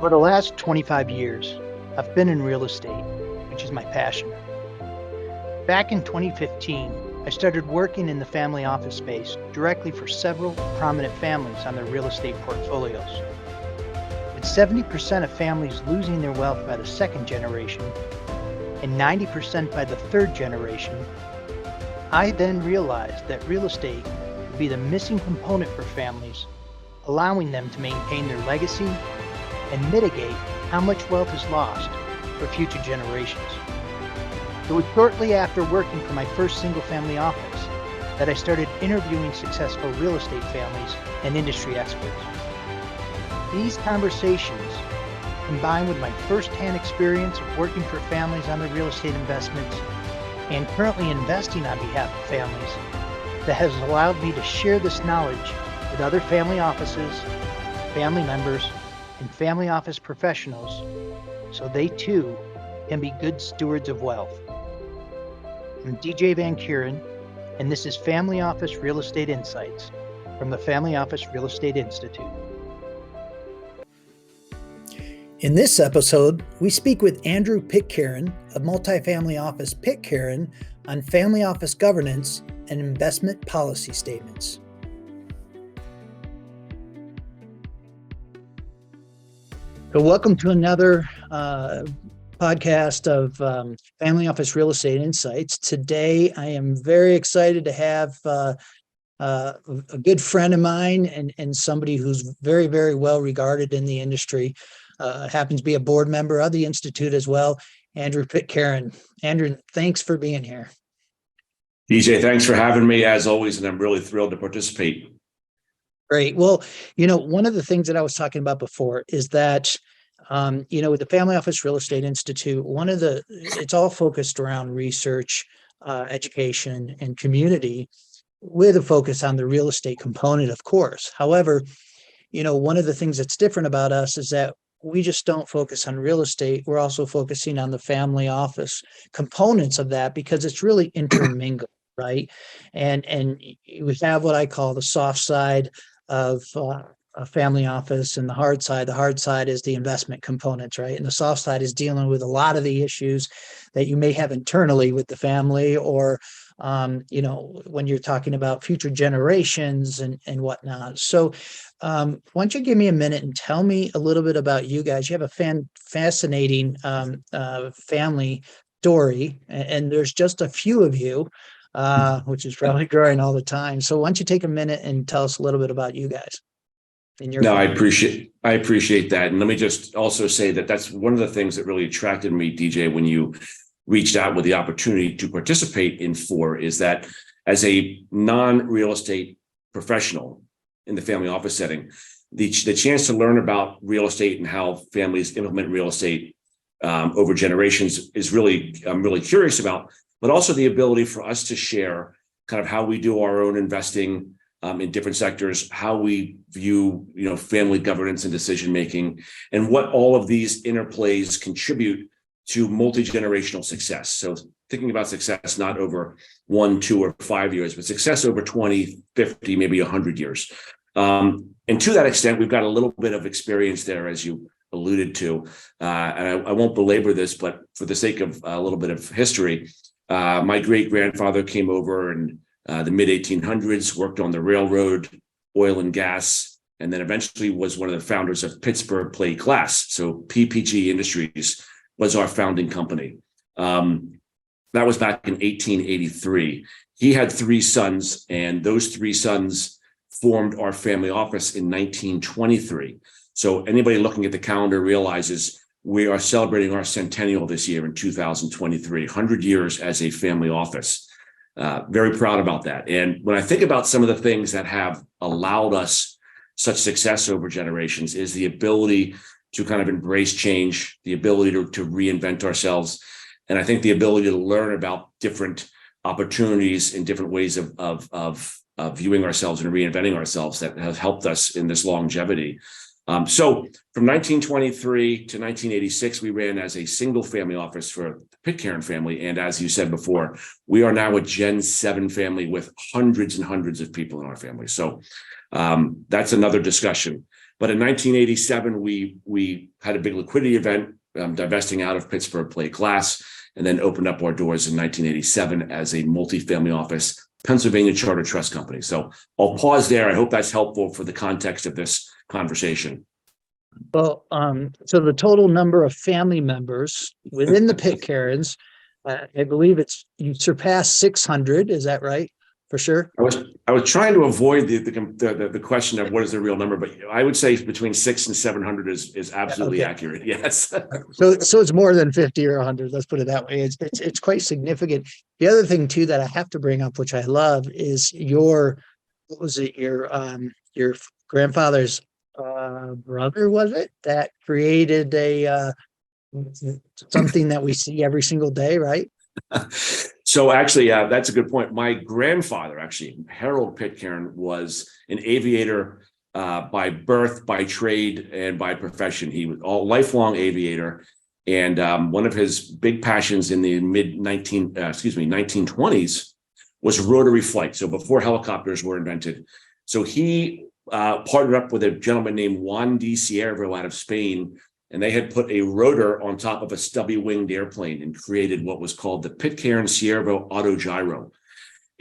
For the last 25 years, I've been in real estate, which is my passion. Back in 2015, I started working in the family office space directly for several prominent families on their real estate portfolios. With 70% of families losing their wealth by the second generation and 90% by the third generation, I then realized that real estate would be the missing component for families, allowing them to maintain their legacy and mitigate how much wealth is lost for future generations. It was shortly after working for my first single-family office that I started interviewing successful real estate families and industry experts. These conversations, combined with my first-hand experience of working for families on their real estate investments and currently investing on behalf of families, that has allowed me to share this knowledge with other family offices, family members, and family office professionals so they too can be good stewards of wealth. I'm DJ Van Kuren, and this is Family Office Real Estate Insights from the Family Office Real Estate Institute. In this episode, we speak with Andrew Pitcairn of Multifamily Office Pitcairn on family office governance and investment policy statements. So welcome to another podcast of Family Office Real Estate Insights. Today, I am very excited to have a good friend of mine and somebody who's very, very well regarded in the industry. Happens to be a board member of the Institute as well, Andrew Pitcairn. Andrew, thanks for being here. DJ, thanks for having me as always, and I'm really thrilled to participate. Great. Well, one of the things that I was talking about before is that, with the Family Office Real Estate Institute, it's all focused around research, education, and community with a focus on the real estate component, of course. However, one of the things that's different about us is that we just don't focus on real estate. We're also focusing on the family office components of that because it's really intermingled, right? And we have what I call the soft side of a family office and the hard side. The hard side is the investment components, right? And the soft side is dealing with a lot of the issues that you may have internally with the family or, when you're talking about future generations and whatnot. So why don't you give me a minute and tell me a little bit about you guys? You have a fascinating family story, and there's just a few of you, which is probably growing all the time. So why don't you take a minute and tell us a little bit about you guys? I appreciate that. And let me just also say that that's one of the things that really attracted me, DJ, when you reached out with the opportunity to participate in FOR, is that as a non-real estate professional in the family office setting, the chance to learn about real estate and how families implement real estate over generations is I'm really curious about, but also the ability for us to share kind of how we do our own investing in different sectors, how we view, family governance and decision-making, and what all of these interplays contribute to multi-generational success. So thinking about success, not over 1, 2, or 5 years, but success over 20, 50, maybe 100 years. And to that extent, we've got a little bit of experience there, as you alluded to. And I won't belabor this, but for the sake of a little bit of history, my great-grandfather came over in the mid-1800s, worked on the railroad, oil and gas, and then eventually was one of the founders of Pittsburgh Plate Glass. So PPG Industries was our founding company. That was back in 1883. He had 3 sons, and those 3 sons formed our family office in 1923. So anybody looking at the calendar realizes we are celebrating our centennial this year in 2023, 100 years as a family office. Very proud about that. And when I think about some of the things that have allowed us such success over generations is the ability to kind of embrace change, the ability to reinvent ourselves. And I think the ability to learn about different opportunities and different ways of viewing ourselves and reinventing ourselves that has helped us in this longevity. So from 1923 to 1986, we ran as a single family office for the Pitcairn family. And as you said before, we are now a Gen 7 family with hundreds and hundreds of people in our family. So that's another discussion. But in 1987, we had a big liquidity event, divesting out of Pittsburgh Plate Glass, and then opened up our doors in 1987 as a multifamily office, Pennsylvania Charter Trust Company. So I'll pause there. I hope that's helpful for the context of this conversation. Well, so the total number of family members within the Pitcairns, I believe you surpassed 600. Is that right? For sure. I was trying to avoid the question of what is the real number, but I would say between 600 and 700 is absolutely accurate. Yes. So it's more than 50 or 100. Let's put it that way. It's quite significant. The other thing too that I have to bring up, which I love, is your grandfather's brother, was it, that created a something that we see every single day, right? So actually, that's a good point. My grandfather, actually, Harold Pitcairn, was an aviator by birth, by trade, and by profession. He was a lifelong aviator. And one of his big passions in the 1920s was rotary flight. So before helicopters were invented. So he partnered up with a gentleman named Juan de Ciervo out of Spain, and they had put a rotor on top of a stubby-winged airplane and created what was called the Pitcairn Ciervo Autogyro.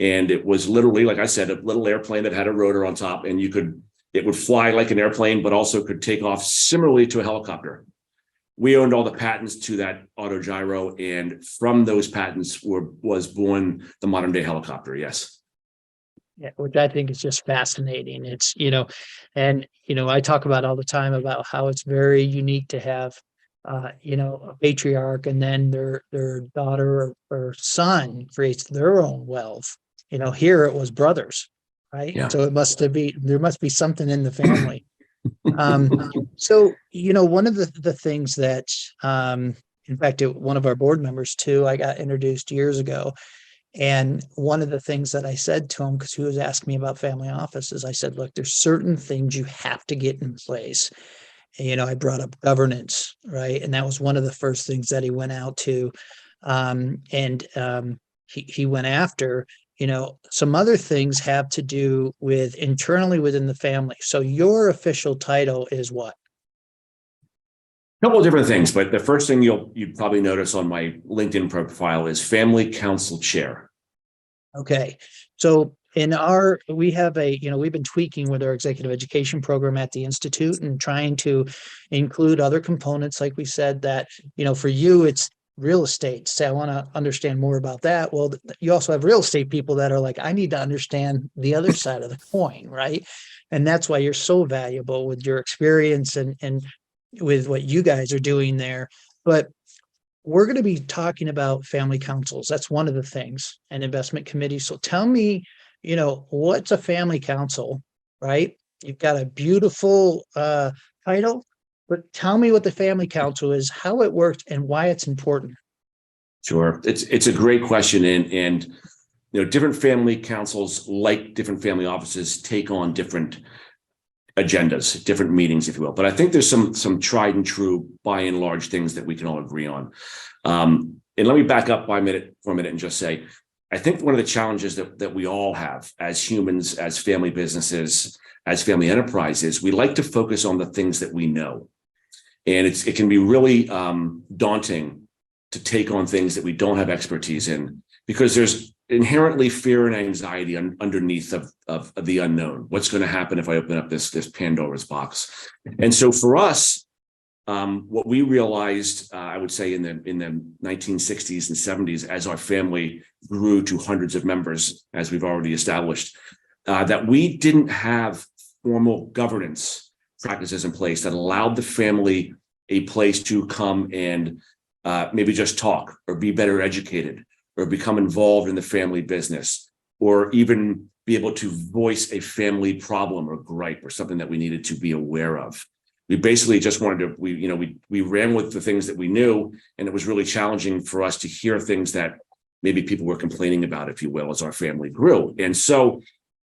And it was literally, like I said, a little airplane that had a rotor on top, and it would fly like an airplane, but also could take off similarly to a helicopter. We owned all the patents to that autogyro, and from those patents was born the modern day helicopter. Yes. Yeah, which I think is just fascinating. It's, and, I talk about all the time about how it's very unique to have, a patriarch, and then their daughter or son creates their own wealth. Here it was brothers, right? Yeah. So there must be something in the family. So, one of the things that, in fact, one of our board members too, I got introduced years ago. And one of the things that I said to him, because he was asking me about family offices, I said, look, there's certain things you have to get in place. And, I brought up governance, right? And that was one of the first things that he went out to. He went after, some other things have to do with internally within the family. So your official title is what? A couple of different things, but the first thing you'd probably notice on my LinkedIn profile is Family Council Chair. Okay. So we have we've been tweaking with our executive education program at the Institute and trying to include other components. Like we said that, for you, it's real estate. Say, I want to understand more about that. Well, you also have real estate people that are like, I need to understand the other side of the coin. Right. And that's why you're so valuable with your experience and with what you guys are doing there. But we're going to be talking about family councils. That's one of the things, and investment committees. So tell me, what's a family council, right? You've got a beautiful title, but tell me what the family council is, how it works, and why it's important. Sure. It's a great question. And different family councils, like different family offices, take on different agendas, different meetings, if you will. But I think there's some tried and true, by and large, things that we can all agree on. And let me back up for a minute and just say, I think one of the challenges that we all have as humans, as family businesses, as family enterprises, we like to focus on the things that we know. And it can be really daunting to take on things that we don't have expertise in, because there's inherently fear and anxiety underneath of the unknown. What's going to happen if I open up this Pandora's box? And so for us, what we realized, I would say in the 1960s and 70s, as our family grew to hundreds of members, as we've already established, that we didn't have formal governance practices in place that allowed the family a place to come and maybe just talk or be better educated, or become involved in the family business, or even be able to voice a family problem or gripe or something that we needed to be aware of. We basically just wanted to, we ran with the things that we knew, and it was really challenging for us to hear things that maybe people were complaining about, if you will, as our family grew. And so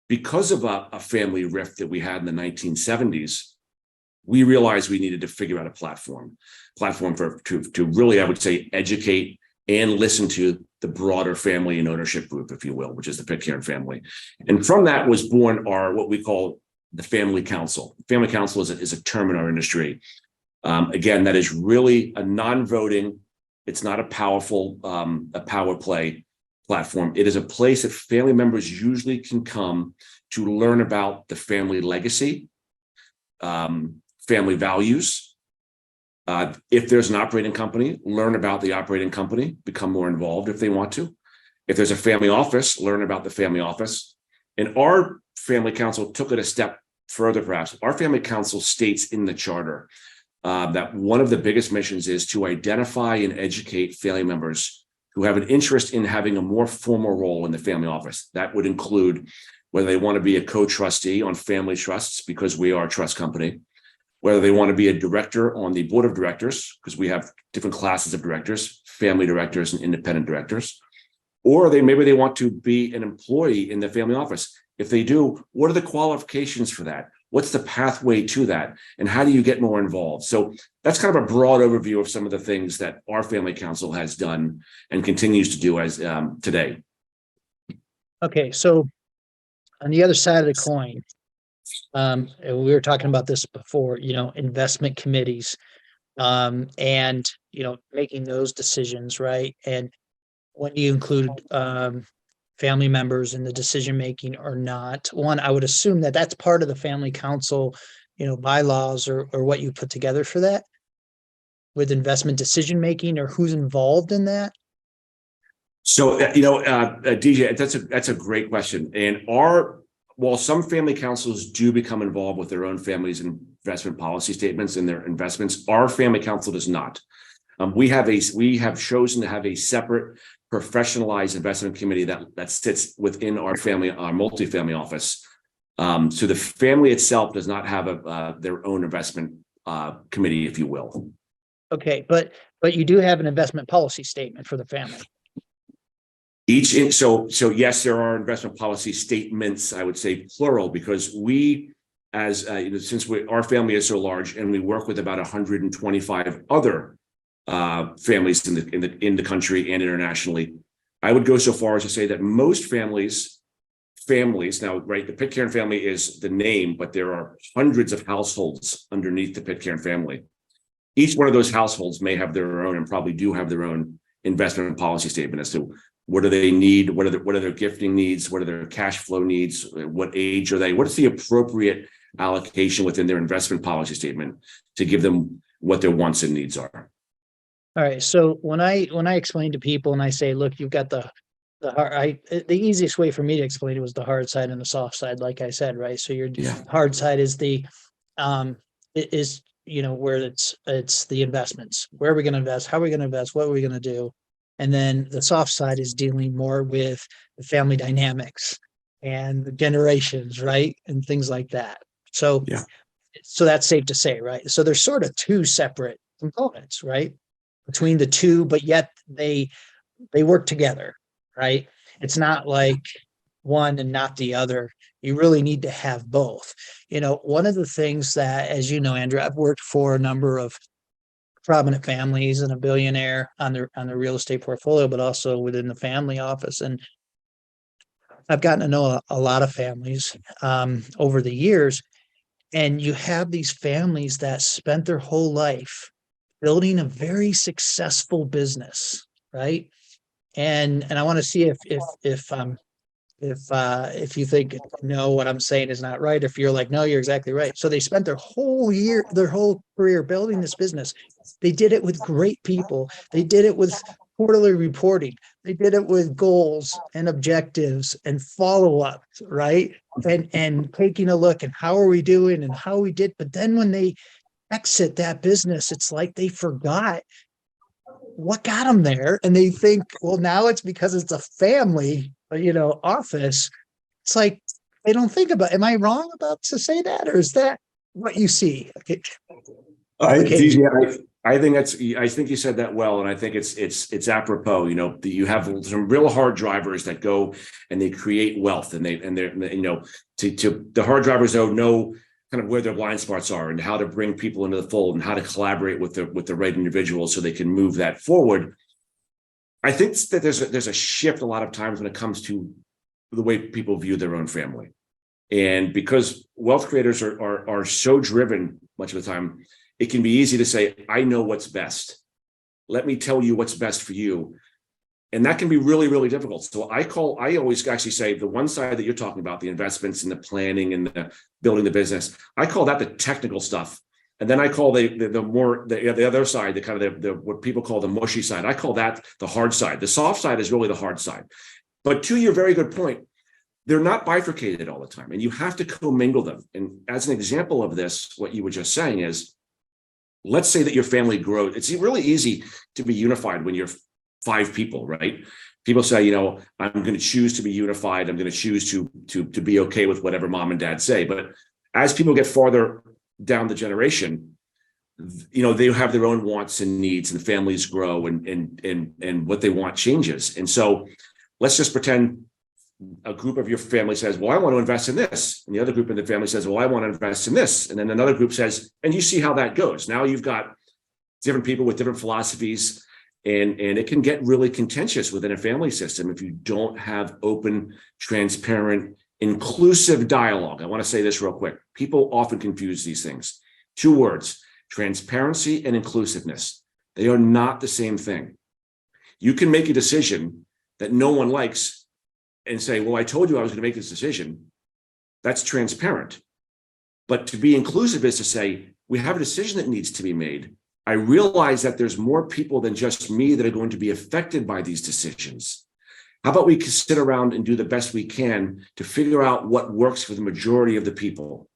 because of a family rift that we had in the 1970s, we realized we needed to figure out a platform to really, I would say, educate and listen to the broader family and ownership group, if you will, which is the Pitcairn family. And from that was born our, what we call the Family Council. Family Council is a term in our industry. Again, that is really a non-voting. It's not a powerful, a power play platform. It is a place that family members usually can come to learn about the family legacy, family values. If there's an operating company, learn about the operating company, become more involved if they want to. If there's a family office, learn about the family office. And our family council took it a step further, perhaps. Our family council states in the charter that one of the biggest missions is to identify and educate family members who have an interest in having a more formal role in the family office. That would include whether they want to be a co-trustee on family trusts, because we are a trust company, whether they want to be a director on the board of directors, because we have different classes of directors, family directors and independent directors, or maybe they want to be an employee in the family office. If they do, what are the qualifications for that? What's the pathway to that? And how do you get more involved? So that's kind of a broad overview of some of the things that our family council has done and continues to do as today. Okay, so on the other side of the coin, and we were talking about this before, investment committees, and, making those decisions, right? And when you include, family members in the decision-making or not, one, I would assume that that's part of the family council, bylaws or what you put together for that with investment decision-making, or who's involved in that? So, DJ, that's a great question. And while some family councils do become involved with their own family's investment policy statements and their investments, our family council does not. We have chosen to have a separate professionalized investment committee that sits within our multifamily office. So the family itself does not have their own investment committee, if you will. Okay, but you do have an investment policy statement for the family. So yes, there are investment policy statements, I would say plural, because we, as since our family is so large and we work with about 125 other families in the country and internationally, I would go so far as to say that most families now, right, the Pitcairn family is the name, but there are hundreds of households underneath the Pitcairn family. Each one of those households may have their own, and probably do have their own, investment policy statement as to what do they need, what are their gifting needs, what are their cash flow needs, what age are they, what is the appropriate allocation within their investment policy statement to give them what their wants and needs are. All right. So when I explain to people and I say, look, you've got the easiest way for me to explain it was the hard side and the soft side, like I said, right? So your hard side is where it's the investments. Where are we going to invest? How are we going to invest? What are we going to do? And then the soft side is dealing more with the family dynamics and the generations, right? And things like that. So that's safe to say, right? So there's sort of two separate components, right? Between the two, but yet they work together, right? It's not like one and not the other. You really need to have both. One of the things that, as you know, Andrew, I've worked for a number of prominent families and a billionaire on the real estate portfolio, but also within the family office. And I've gotten to know a lot of families over the years. And you have these families that spent their whole life building a very successful business, right? And I want to see if you think no, what I'm saying is not right. If you're like, no, you're exactly right. So they spent their whole career building this business. They did it with great people. They did it with quarterly reporting. They did it with goals and objectives and follow-up, right? And taking a look and how are we doing and how we did. But then when they exit that business, it's like they forgot what got them there. And they think, well, now it's because it's a family, office. It's like, they don't think about, am I wrong about to say that? Or is that what you see? Okay. I think you said that well. And I think it's apropos, you have some real hard drivers that go and they create wealth, and they're the hard drivers know kind of where their blind spots are and how to bring people into the fold and how to collaborate with the right individuals so they can move that forward. I think that there's a shift a lot of times when it comes to the way people view their own family. And because wealth creators are so driven much of the time, it can be easy to say, I know what's best. Let me tell you what's best for you. And that can be really, really difficult. So I always actually say the one side that you're talking about, the investments and the planning and the building the business, I call that the technical stuff. And then I call the other side, the kind of the what people call the mushy side. I call that the hard side. The soft side is really the hard side. But to your very good point, they're not bifurcated all the time, and you have to commingle them. And as an example of this, what you were just saying is, let's say that your family grows. It's really easy to be unified when you're 5 people, right? People say, I'm going to choose to be unified. I'm going to choose to be okay with whatever mom and dad say. But as people get farther down the generation, they have their own wants and needs, and families grow, and what they want changes. And so let's just pretend a group of your family says, well, I want to invest in this. And the other group in the family says, well, I want to invest in this. And then another group says, and you see how that goes. Now you've got different people with different philosophies, and it can get really contentious within a family system if you don't have open, transparent, inclusive dialogue. I want to say this real quick. People often confuse these things. 2 words, transparency and inclusiveness. They are not the same thing. You can make a decision that no one likes and say, well, I told you I was going to make this decision. That's transparent. But to be inclusive is to say, we have a decision that needs to be made. I realize that there's more people than just me that are going to be affected by these decisions. How about we sit around and do the best we can to figure out what works for the majority of the people?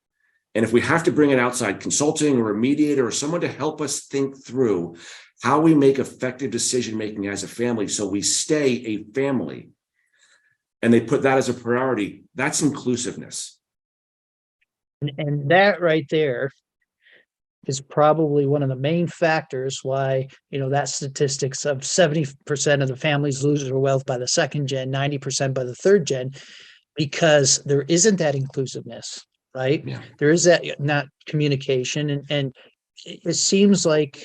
And if we have to bring in outside consulting or a mediator or someone to help us think through how we make effective decision-making as a family so we stay a family, and they put that as a priority, that's inclusiveness. And that right there is probably one of the main factors why, that statistics of 70% of the families lose their wealth by the 2nd gen, 90% by the 3rd gen, because there isn't that inclusiveness, right? Yeah. There is that not communication. And it seems like,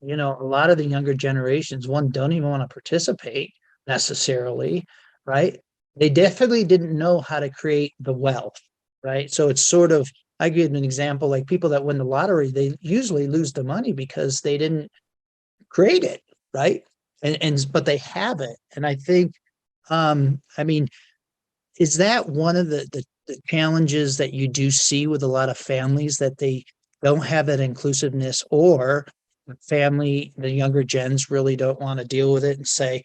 a lot of the younger generations, don't even want to participate necessarily, right? They definitely didn't know how to create the wealth, right? So it's sort of, I give an example, like people that win the lottery, they usually lose the money because they didn't create it, right? But they have it. And I think, is that one of the challenges that you do see with a lot of families, that they don't have that inclusiveness, or the younger gens really don't want to deal with it and say,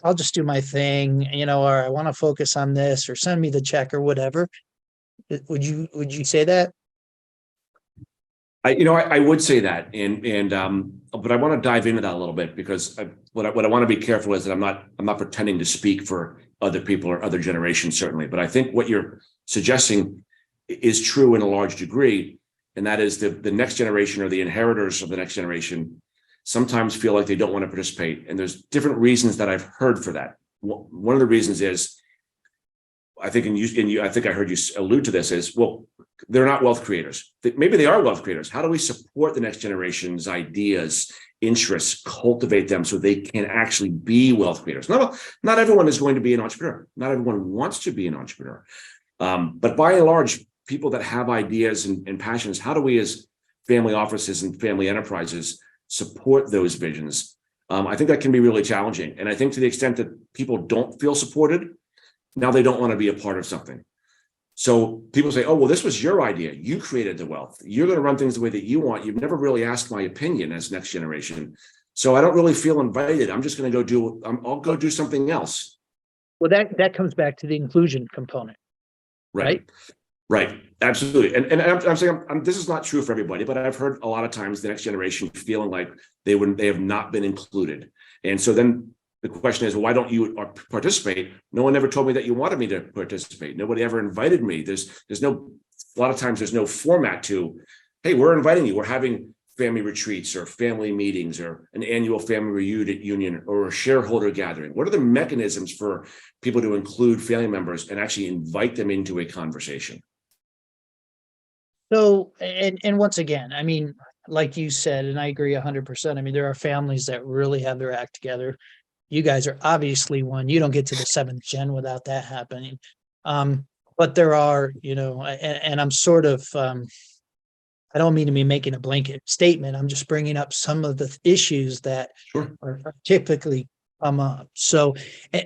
I'll just do my thing, or I want to focus on this, or send me the check or whatever. Would you say that? I would say that, but I want to dive into that a little bit, because what I want to be careful is that I'm not pretending to speak for other people or other generations, certainly. But I think what you're suggesting is true in a large degree, and that is the next generation, or the inheritors of the next generation, sometimes feel like they don't want to participate. And there's different reasons that I've heard for that. One of the reasons is, I think, I think I heard you allude to this, is, well, they're not wealth creators. Maybe they are wealth creators. How do we support the next generation's ideas, interests, cultivate them so they can actually be wealth creators? Not everyone is going to be an entrepreneur. Not everyone wants to be an entrepreneur. But by and large, people that have ideas and passions, how do we as family offices and family enterprises support those visions? I think that can be really challenging. And I think to the extent that people don't feel supported, now they don't want to be a part of something. So people say, oh, well, this was your idea. You created the wealth. You're going to run things the way that you want. You've never really asked my opinion as next generation. So I don't really feel invited. I'm just going to I'll go do something else. Well, that comes back to the inclusion component. Right. Absolutely. And I'm saying this is not true for everybody, but I've heard a lot of times the next generation feeling like they have not been included. And so then the question is, well, why don't you participate? No one ever told me that you wanted me to participate. Nobody ever invited me. A lot of times there's no format to, hey, we're inviting you. We're having family retreats or family meetings or an annual family reunion or a shareholder gathering. What are the mechanisms for people to include family members and actually invite them into a conversation? So, and once again, I mean, like you said, and I agree 100%. I mean, there are families that really have their act together. You guys are obviously one. You don't get to the seventh gen without that happening. Um, but there are, and I'm sort of, I don't mean to be making a blanket statement. I'm just bringing up some of the issues that Sure. are typically come up. So,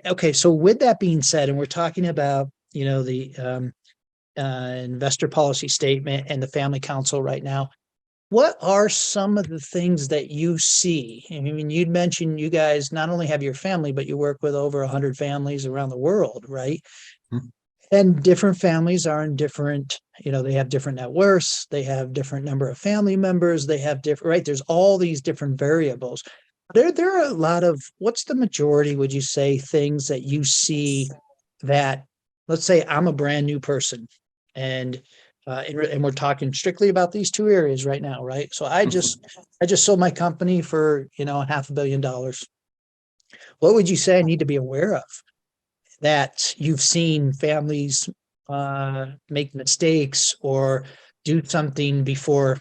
okay. So with that being said, and we're talking about, the investor policy statement and the family council right now. What are some of the things that you see? I mean, you'd mentioned you guys not only have your family, but you work with over 100 families around the world, right? Mhm. And different families are in different, they have different net worths, they have different number of family members, they have different, right? There's all these different variables. There are a lot of, what's the majority, would you say, things that you see that, let's say I'm a brand new person and and we're talking strictly about these two areas right now, right? So I just sold my company for, $500 million. What would you say I need to be aware of that you've seen families make mistakes or do something before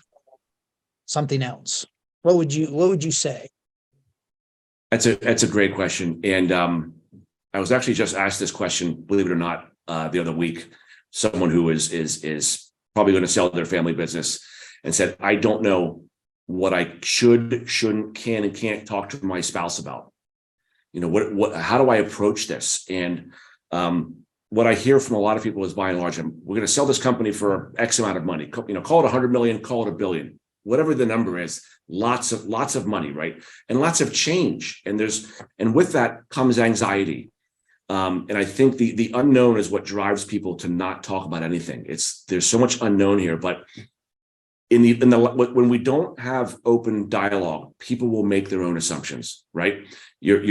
something else? What would you say? That's a great question. And I was actually just asked this question, believe it or not, the other week. Someone who is probably going to sell their family business and said, I don't know what I should, shouldn't, can, and can't talk to my spouse about. How do I approach this? And what I hear from a lot of people is, by and large, we're going to sell this company for X amount of money. Call it 100 million, call it a billion, whatever the number is. Lots of money, right? And lots of change. And with that comes anxiety. And I think the unknown is what drives people to not talk about anything. There's so much unknown here, but when we don't have open dialogue, people will make their own assumptions, right? Your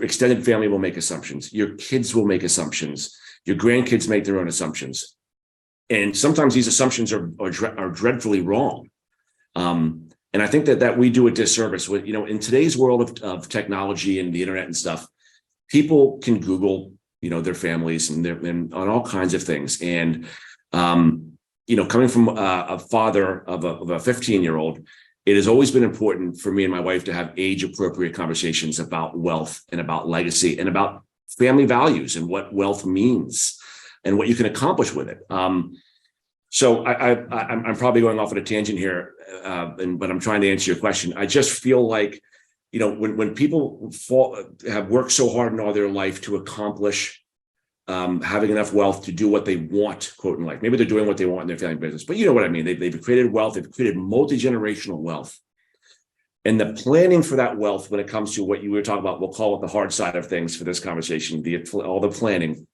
extended family will make assumptions. Your kids will make assumptions. Your grandkids make their own assumptions, and sometimes these assumptions are dreadfully wrong. And I think that we do a disservice with, in today's world of technology and the internet and stuff. People can Google, their families and on all kinds of things, and coming from a father of a 15-year-old, it has always been important for me and my wife to have age-appropriate conversations about wealth and about legacy and about family values and what wealth means and what you can accomplish with it. So I'm probably going off on a tangent here, but I'm trying to answer your question. I just feel like, when people have worked so hard in all their life to accomplish having enough wealth to do what they want, quote, in life. Maybe they're doing what they want in their family business, but you know what I mean? They've created wealth, they've created multi-generational wealth. And the planning for that wealth, when it comes to what you were talking about, we'll call it the hard side of things for this conversation, all the planning.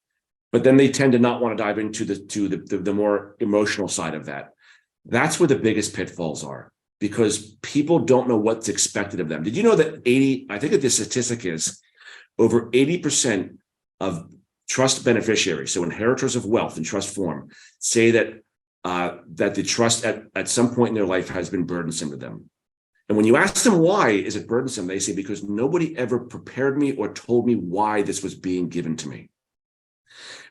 But then they tend to not want to dive into the more emotional side of that. That's where the biggest pitfalls are, because people don't know what's expected of them. Did you know that I think that the statistic is over 80% of trust beneficiaries, so inheritors of wealth in trust form, say that the trust at some point in their life has been burdensome to them. And when you ask them why is it burdensome, they say, because nobody ever prepared me or told me why this was being given to me.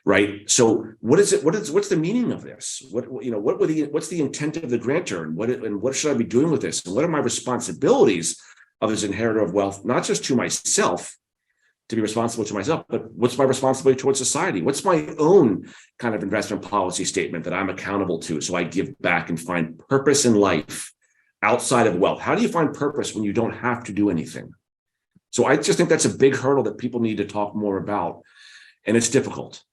Right. So what is it? What's the meaning of this? What's the intent of the grantor, and what should I be doing with this? And what are my responsibilities of as inheritor of wealth, not just to myself, to be responsible to myself, but what's my responsibility towards society? What's my own kind of investment policy statement that I'm accountable to, so I give back and find purpose in life outside of wealth? How do you find purpose when you don't have to do anything? So I just think that's a big hurdle that people need to talk more about, and it's difficult.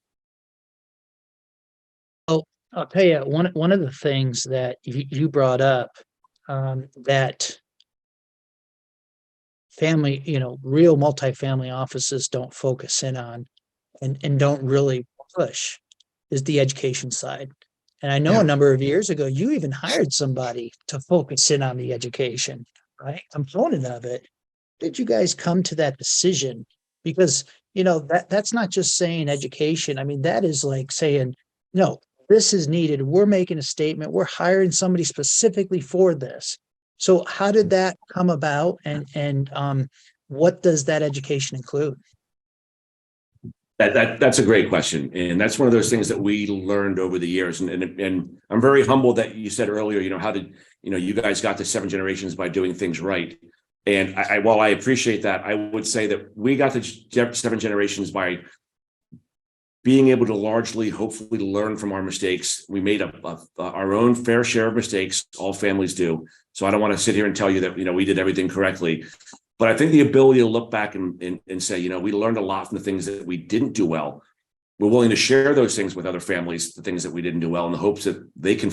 Oh, I'll tell you, one of the things that you brought up, that family, real multifamily offices don't focus in on and don't really push is the education side. And I know a Yeah. number of years ago, you even hired somebody to focus in on the education, right? Component of it. Did you guys come to that decision? Because, that's not just saying education. I mean, that is like saying, no, this is needed. We're making a statement. We're hiring somebody specifically for this. So how did that come about? And what does that education include? That's a great question, and that's one of those things that we learned over the years. And I'm very humbled that you said earlier, how did you guys got to 7 generations by doing things right. And while I appreciate that, I would say that we got to 7 generations by being able to largely, hopefully, learn from our mistakes. We made our own fair share of mistakes. All families do. So I don't want to sit here and tell you that we did everything correctly. But I think the ability to look back and say, we learned a lot from the things that we didn't do well. We're willing to share those things with other families, the things that we didn't do well, in the hopes that they can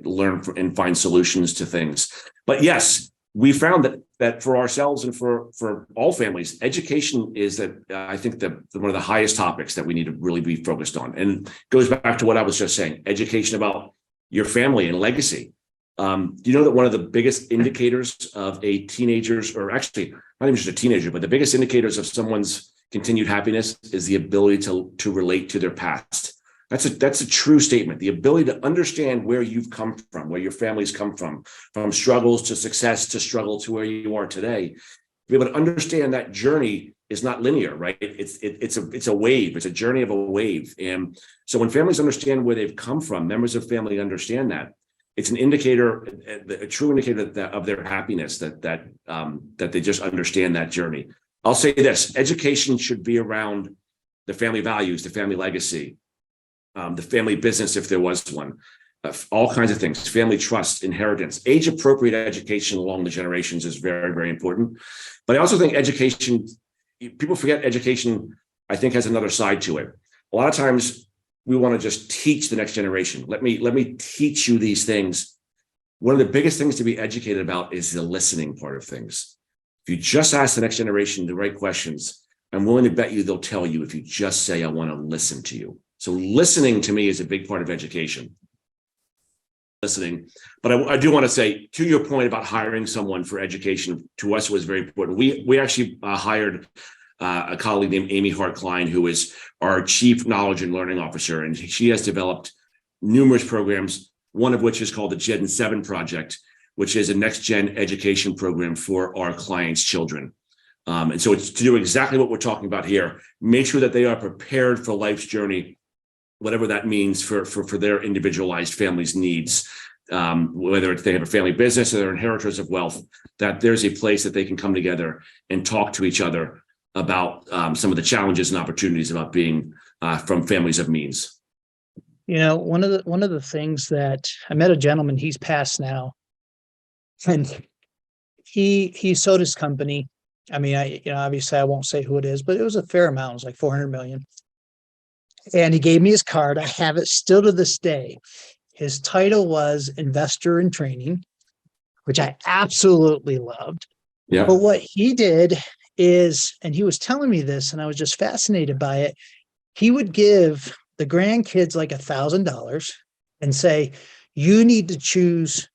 learn and find solutions to things. But yes, we found that for ourselves and for all families, education is I think one of the highest topics that we need to really be focused on. And it goes back to what I was just saying, education about your family and legacy. Do you know that one of the biggest indicators of a teenager's, or actually not even just a teenager, but the biggest indicators of someone's continued happiness is the ability to relate to their past? That's a true statement. The ability to understand where you've come from, where your family's come from struggles to success to struggle to where you are today. To be able to understand that journey is not linear, right? It's a wave. It's a journey of a wave. And so when families understand where they've come from, members of family understand that. It's an indicator, a true indicator of their happiness, that they just understand that journey. I'll say this: education should be around the family values, the family legacy, the family business, if there was one, all kinds of things, family trust, inheritance. Age-appropriate education along the generations is very, very important. But I also think education, people forget education, I think, has another side to it. A lot of times we want to just teach the next generation. Let me teach you these things. One of the biggest things to be educated about is the listening part of things. If you just ask the next generation the right questions, I'm willing to bet you they'll tell you if you just say, I want to listen to you. So listening to me is a big part of education. Listening. But I do want to say, to your point about hiring someone for education, to us was very important. We actually hired a colleague named Amy Hart-Klein, who is our Chief Knowledge and Learning Officer, and she has developed numerous programs, one of which is called the Gen 7 Project, which is a next-gen education program for our clients' children. And so it's to do exactly what we're talking about here. Make sure that they are prepared for life's journey, whatever that means for their individualized family's needs, whether they have a family business or they're inheritors of wealth, that there's a place that they can come together and talk to each other about some of the challenges and opportunities about being from families of means. One of the things that I met a gentleman, he's passed now, and he sold his company. I mean, obviously I won't say who it is, but it was a fair amount. It was like 400 million. And he gave me his card. I have it still to this day. His title was Investor in Training, which I absolutely loved. Yeah. But what he did is, and he was telling me this, and I was just fascinated by it. He would give the grandkids like $1,000 and say, you need to choose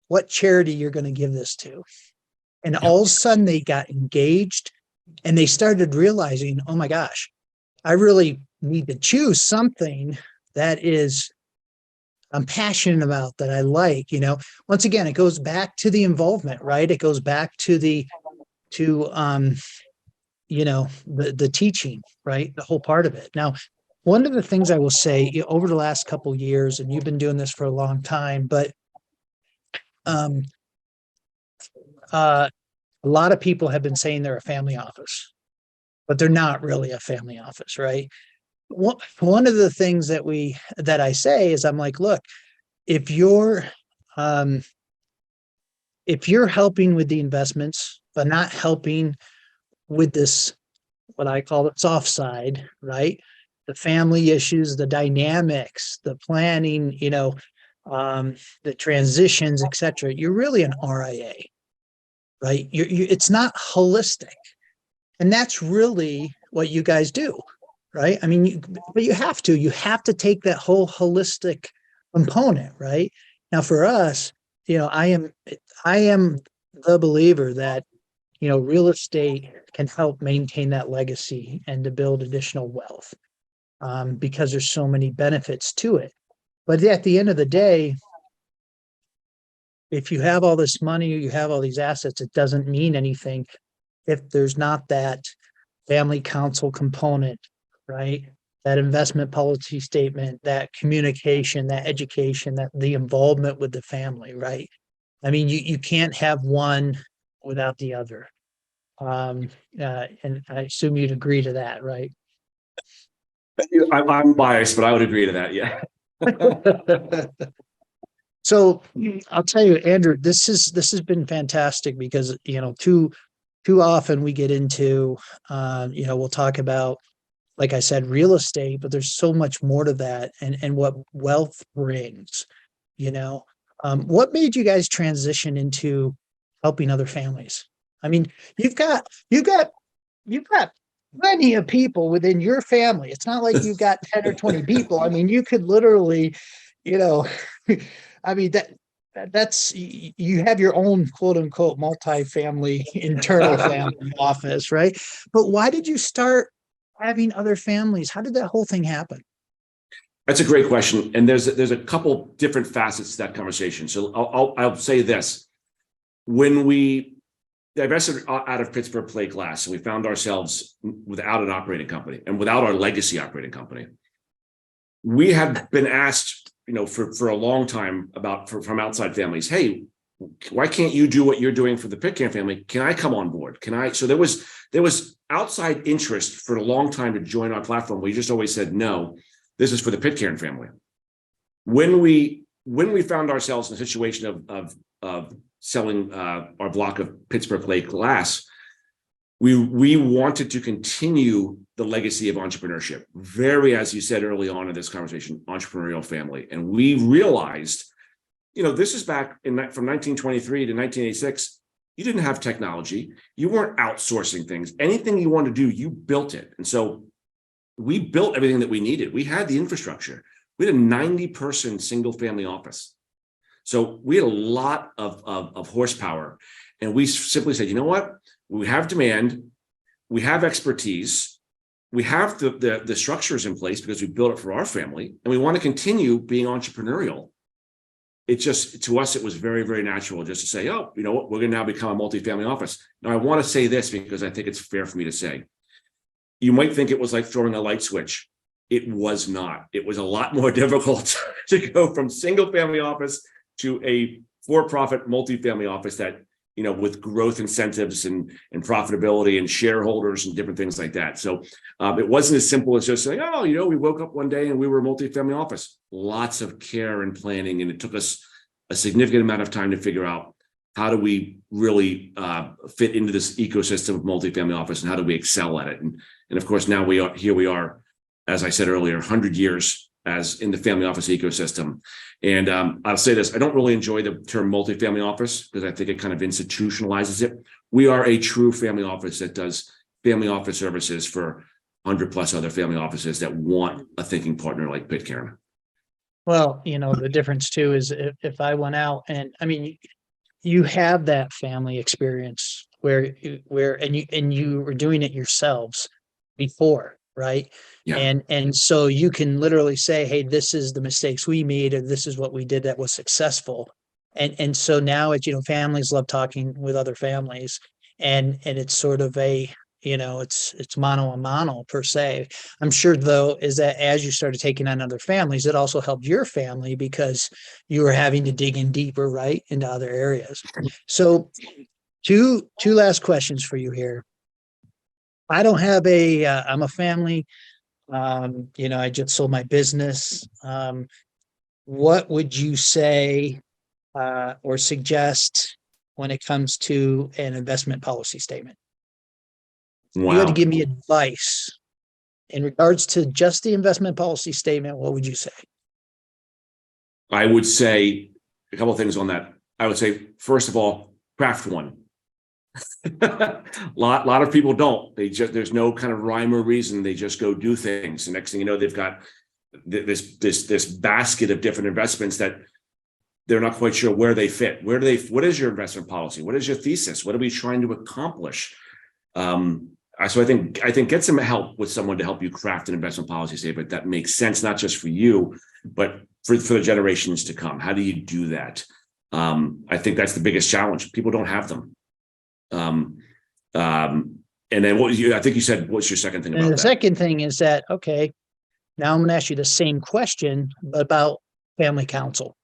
what charity you're going to give this to. And all of a sudden they got engaged and they started realizing, oh my gosh, I really need to choose something that I'm passionate about, that I like. Once again, it goes back to the involvement, right? It goes back to the teaching, right? The whole part of it. Now, one of the things I will say over the last couple of years, and you've been doing this for a long time, but a lot of people have been saying they're a family office, but they're not really a family office, right? One of the things that I say is, I'm like, look, if you're helping with the investments, but not helping with this, what I call the soft side, right? The family issues, the dynamics, the planning, the transitions, etc. You're really an RIA, right? It's not holistic. And that's really what you guys do, right? I mean, but you have to take that whole holistic component, right? Now for us, I am the believer that, real estate can help maintain that legacy and to build additional wealth, because there's so many benefits to it. But at the end of the day, if you have all this money or you have all these assets, it doesn't mean anything if there's not that family council component, right? That investment policy statement, that communication, that education, that the involvement with the family, right? I mean, you can't have one without the other. And I assume you'd agree to that, right? I'm biased, but I would agree to that. Yeah. So I'll tell you, Andrew, this has been fantastic because, too often we get into, we'll talk about, like I said, real estate, but there's so much more to that and what wealth brings, you know. What made you guys transition into helping other families? I mean, you've got you've got you've got plenty of people within your family. It's not like you've got 10 or 20 people. I mean, you could literally, you know, I mean that's you have your own quote unquote multi-family internal family office, right? But why did you start having other families? How did that whole thing happen? That's a great question, and there's a couple different facets to that conversation. So I'll say this: when we divested out of Pittsburgh Plate Glass, and we found ourselves without an operating company and without our legacy operating company, we had been asked, for a long time from outside families, hey, why can't you do what you're doing for the Pitcairn family? Can I come on board? Can I? So there was outside interest for a long time to join our platform. We just always said no. This is for the Pitcairn family. When we found ourselves in a situation of selling our block of Pittsburgh Plate Glass, we wanted to continue the legacy of entrepreneurship. Very, as you said early on in this conversation, entrepreneurial family, and we realized, this is back from 1923 to 1986. You didn't have technology. You weren't outsourcing things. Anything you wanted to do, you built it, and so we built everything that we needed. We had the infrastructure. We had a 90-person single-family office. So we had a lot of horsepower. And we simply said, you know what? We have demand. We have expertise. We have the structures in place because we built it for our family. And we want to continue being entrepreneurial. It just, to us, it was very, very natural just to say, oh, you know what? We're going to now become a multifamily office. Now, I want to say this because I think it's fair for me to say. You might think it was like throwing a light switch. It was not. It was a lot more difficult to go from single family office to a for-profit multifamily office that, with growth incentives and profitability and shareholders and different things like that. So it wasn't as simple as just saying, oh, we woke up one day and we were a multifamily office. Lots of care and planning. And it took us a significant amount of time to figure out how do we really fit into this ecosystem of multifamily office and how do we excel at it? And of course, now we are, as I said earlier, 100 years as in the family office ecosystem. And I'll say this, I don't really enjoy the term multifamily office because I think it kind of institutionalizes it. We are a true family office that does family office services for 100 plus other family offices that want a thinking partner like Pitcairn. Well, the difference too is if I went out and, I mean, you have that family experience where you were doing it yourselves before, right? Yeah. And so you can literally say, hey, this is the mistakes we made, or this is what we did that was successful. And so now it's, families love talking with other families, and it's sort of a, it's mano a mano per se. I'm sure though, is that as you started taking on other families, it also helped your family because you were having to dig in deeper, right, into other areas. So two last questions for you here. I don't have I'm a family, I just sold my business. What would you say or suggest when it comes to an investment policy statement? Wow. You had to give me advice in regards to just the investment policy statement. What would you say? I would say a couple of things on that. I would say, first of all, craft one. lot of people don't. There's no kind of rhyme or reason. They just go do things. The next thing you know, they've got this basket of different investments that they're not quite sure where they fit. What is your investment policy? What is your thesis? What are we trying to accomplish? So I think get some help with someone to help you craft an investment policy statement that makes sense, not just for you, but for the generations to come. How do you do that? I think that's the biggest challenge. People don't have them. And then I think you said, what's your second thing And about the that? second thing is that, okay, now I'm going to ask you the same question about family council,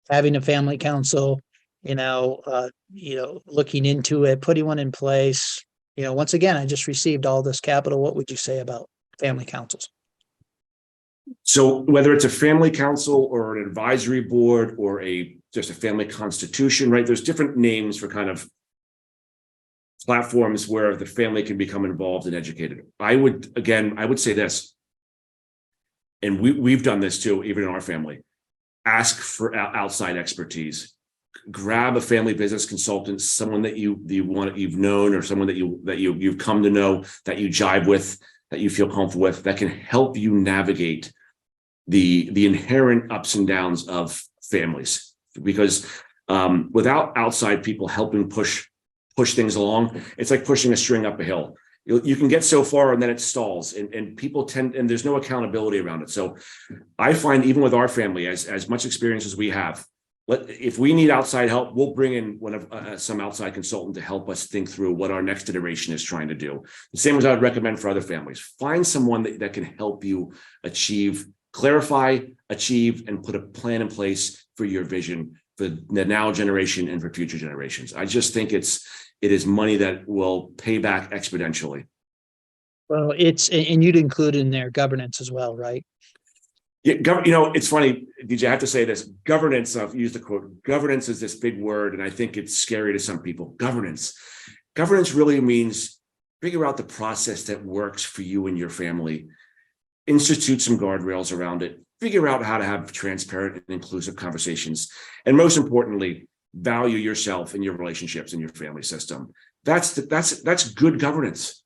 having a family council, looking into it, putting one in place. Once again, I just received all this capital. What would you say about family councils? So whether it's a family council or an advisory board or just a family constitution, right? There's different names for kind of platforms where the family can become involved and educated. I would say this, and we've done this too, even in our family. Ask for outside expertise. Grab a family business consultant, someone that you've known, or someone that you've come to know, that you jive with, that you feel comfortable with, that can help you navigate the inherent ups and downs of families. Because without outside people helping push things along, it's like pushing a string up a hill. You can get so far and then it stalls, and people and there's no accountability around it. So I find, even with our family, as much experience as we have, if we need outside help, we'll bring in some outside consultant to help us think through what our next iteration is trying to do. The same as I would recommend for other families. Find someone that can help you clarify, achieve, and put a plan in place for your vision for the now generation and for future generations. I just think it is money that will pay back exponentially. Well, and you'd include in there governance as well, right? Yeah, it's funny, DJ, I have to say this. Governance, I've used the quote, governance is this big word, and I think it's scary to some people. Governance really means figure out the process that works for you and your family, institute some guardrails around it, figure out how to have transparent and inclusive conversations, and most importantly, value yourself and your relationships in your family system. That's good governance.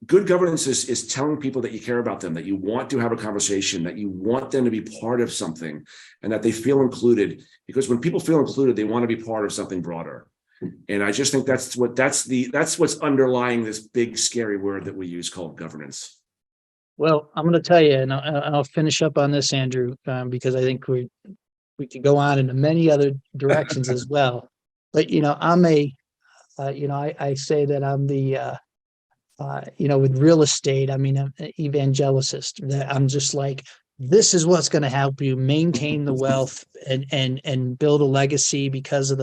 Good governance is telling people that you care about them, that you want to have a conversation, that you want them to be part of something, and that they feel included. Because when people feel included, they want to be part of something broader. And I just think that's what's underlying this big scary word that we use called governance. Well, I'm going to tell you, and I'll finish up on this, Andrew, because I think we could go on into many other directions as well. But I say that I'm the with real estate, I'm an evangelicist. That I'm just like, this is what's going to help you maintain the wealth and build a legacy because of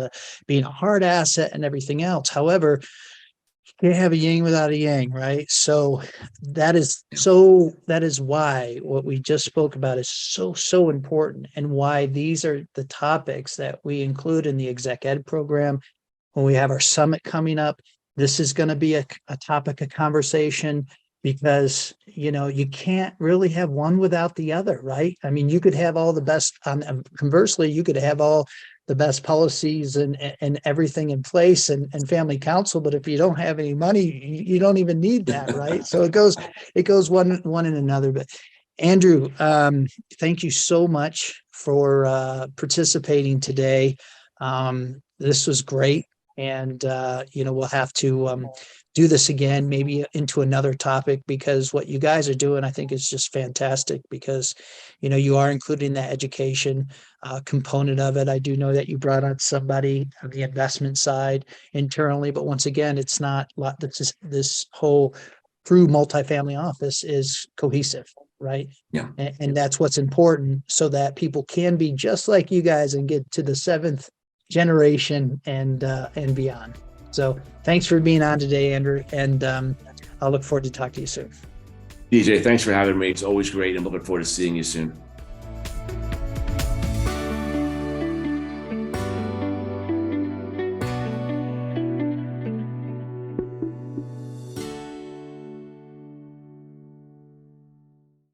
being a hard asset and everything else. However, you can't have a yin without a yang, right? So that is why what we just spoke about is so important, and why these are the topics that we include in the Exec Ed program. When we have our summit coming up, this is going to be a topic of conversation, because you can't really have one without the other, right? I mean, you could have all the best, conversely, you could have all the best policies and everything in place and family council, but if you don't have any money, you don't even need that, right? So it goes one in another. But Andrew, thank you so much for participating today. This was great. And, we'll have to do this again, maybe into another topic, because what you guys are doing, I think, is just fantastic, because, you are including that education component of it. I do know that you brought on somebody on the investment side internally, but once again, it's not this whole true multifamily office is cohesive, right? Yeah. And that's what's important, so that people can be just like you guys and get to the seventh generation and beyond. So thanks for being on today, Andrew, and I'll look forward to talking to you soon. DJ, thanks for having me. It's always great, and looking forward to seeing you soon.